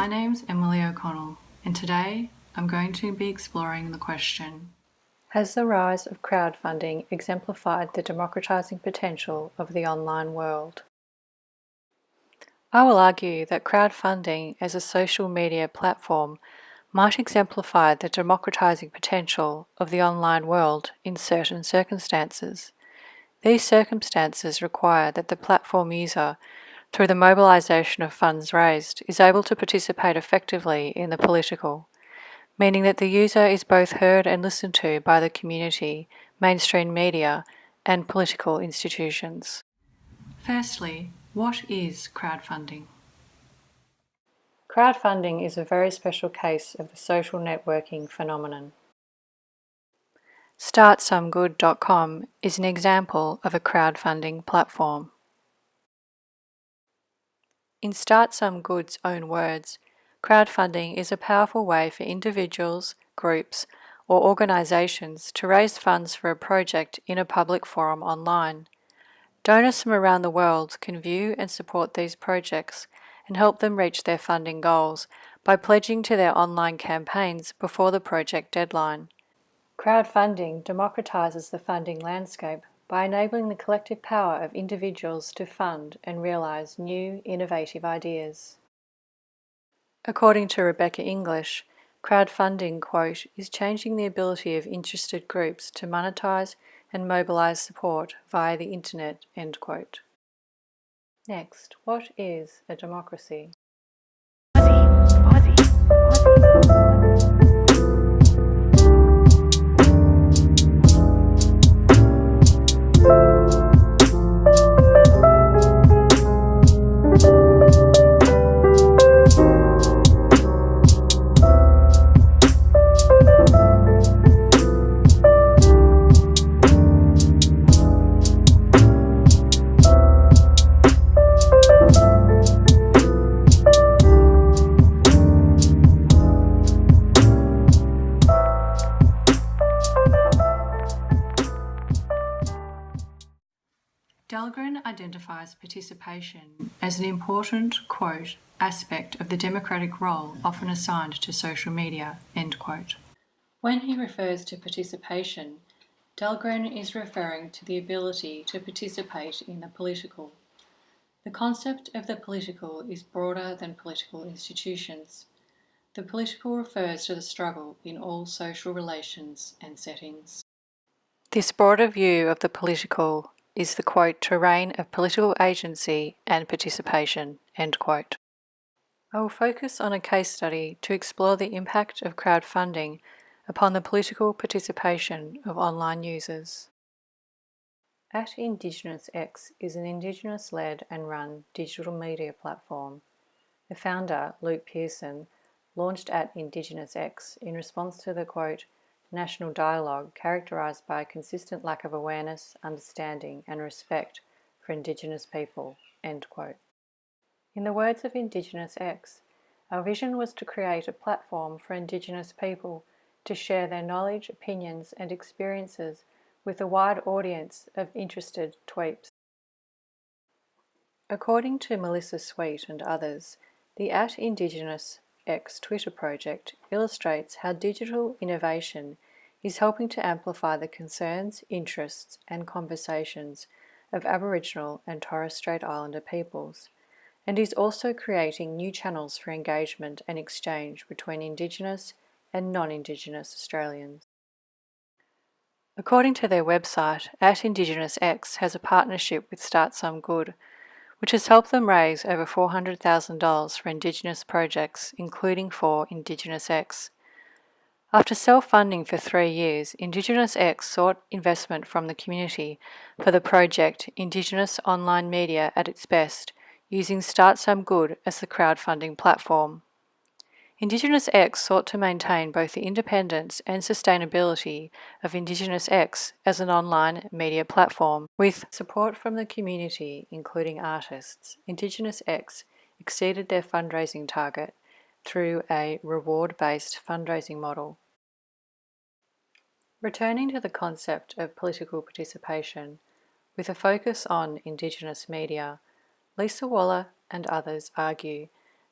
My name's Emily O'Connell, and today I'm going to be exploring the question: has the rise of crowdfunding exemplified the democratising potential of the online world? I will argue that crowdfunding as a social media platform might exemplify the democratising potential of the online world in certain circumstances. These circumstances require that the platform user, through the mobilisation of funds raised, is able to participate effectively in the political, meaning that the user is both heard and listened to by the community, mainstream media, and political institutions. Firstly, what is crowdfunding? Crowdfunding is a very special case of the social networking phenomenon. Startsomegood.com is an example of a crowdfunding platform. In Startsomegood's own words, crowdfunding is a powerful way for individuals, groups, or organisations to raise funds for a project in a public forum online. Donors from around the world can view and support these projects and help them reach their funding goals by pledging to their online campaigns before the project deadline. Crowdfunding democratises the funding landscape by enabling the collective power of individuals to fund and realise new, innovative ideas. According to Rebecca English, crowdfunding, quote, is changing the ability of interested groups to monetise and mobilise support via the internet, end quote. Next, what is a democracy? Dahlgren identifies participation as an important, quote, aspect of the democratic role often assigned to social media, end quote. When he refers to participation, Dahlgren is referring to the ability to participate in the political. The concept of the political is broader than political institutions. The political refers to the struggle in all social relations and settings. This broader view of the political is the, quote, terrain of political agency and participation, end quote. I will focus on a case study to explore the impact of crowdfunding upon the political participation of online users. Indigenous X is an Indigenous-led and run digital media platform. The founder, Luke Pearson, launched Indigenous X in response to the, quote, national dialogue characterised by a consistent lack of awareness, understanding and respect for Indigenous people, end quote. In the words of Indigenous X, our vision was to create a platform for Indigenous people to share their knowledge, opinions and experiences with a wide audience of interested tweeps. According to Melissa Sweet and others, the Indigenous X Twitter project illustrates how digital innovation is helping to amplify the concerns, interests and conversations of Aboriginal and Torres Strait Islander peoples, and is also creating new channels for engagement and exchange between Indigenous and non-Indigenous Australians. According to their website, Indigenous X has a partnership with Startsomegood, which has helped them raise over $400,000 for Indigenous projects, including for Indigenous X. After self-funding for 3 years, Indigenous X sought investment from the community for the project Indigenous Online Media at its best, using Startsomegood as the crowdfunding platform. Indigenous X sought to maintain both the independence and sustainability of Indigenous X as an online media platform. With support from the community, including artists, Indigenous X exceeded their fundraising target through a reward-based fundraising model. Returning to the concept of political participation, with a focus on Indigenous media, Lisa Waller and others argue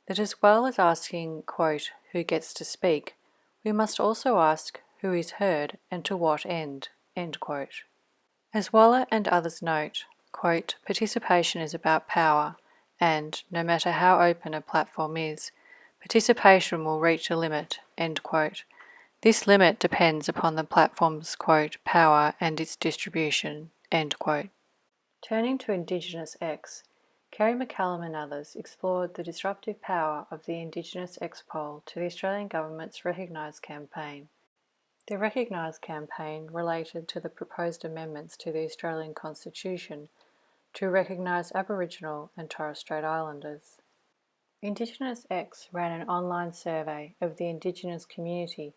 that as well as asking, quote, who gets to speak, we must also ask who is heard and to what end quote. As Waller and others note, quote, participation is about power and, no matter how open a platform is, participation will reach a limit, end quote. This limit depends upon the platform's, quote, power and its distribution, end quote. Turning to Indigenous X, Kerry McCallum and others explored the disruptive power of the Indigenous X poll to the Australian Government's Recognise campaign. The Recognise campaign related to the proposed amendments to the Australian Constitution to recognise Aboriginal and Torres Strait Islanders. Indigenous X ran an online survey of the Indigenous community,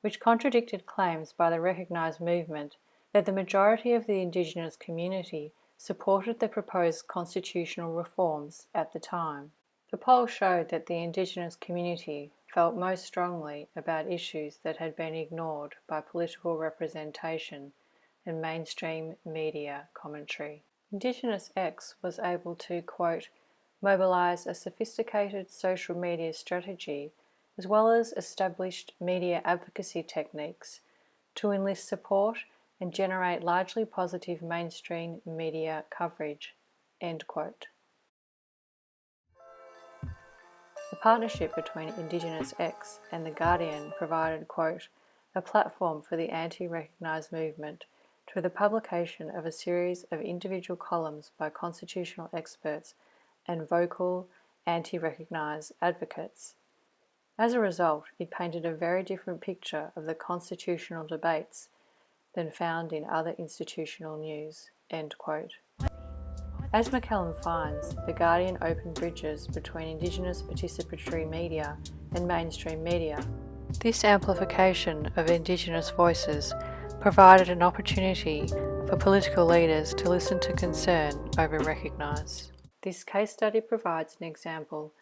which contradicted claims by the Recognise movement that the majority of the Indigenous community supported the proposed constitutional reforms at the time. The poll showed that the Indigenous community felt most strongly about issues that had been ignored by political representation and mainstream media commentary. Indigenous X was able to, quote, mobilise a sophisticated social media strategy as well as established media advocacy techniques to enlist support and generate largely positive mainstream media coverage, end quote. The partnership between Indigenous X and The Guardian provided, quote, a platform for the anti-Recognise movement through the publication of a series of individual columns by constitutional experts and vocal anti-Recognise advocates. As a result, it painted a very different picture of the constitutional debates than found in other institutional news, end quote. As McCallum finds, The Guardian opened bridges between Indigenous participatory media and mainstream media. This amplification of Indigenous voices provided an opportunity for political leaders to listen to concern over Recognise. This case study provides an example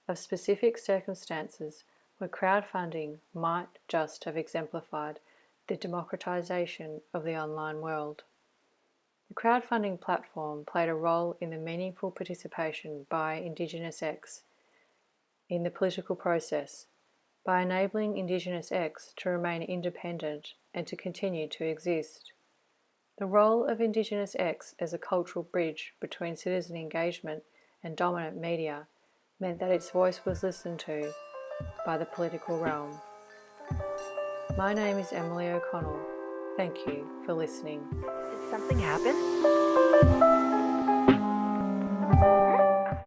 of specific circumstances where crowdfunding might just have exemplified the democratisation of the online world. The crowdfunding platform played a role in the meaningful participation by Indigenous X in the political process by enabling Indigenous X to remain independent and to continue to exist. The role of Indigenous X as a cultural bridge between citizen engagement and dominant media meant that its voice was listened to by the political realm. My name is Emily O'Connell. Thank you for listening. Did something happen?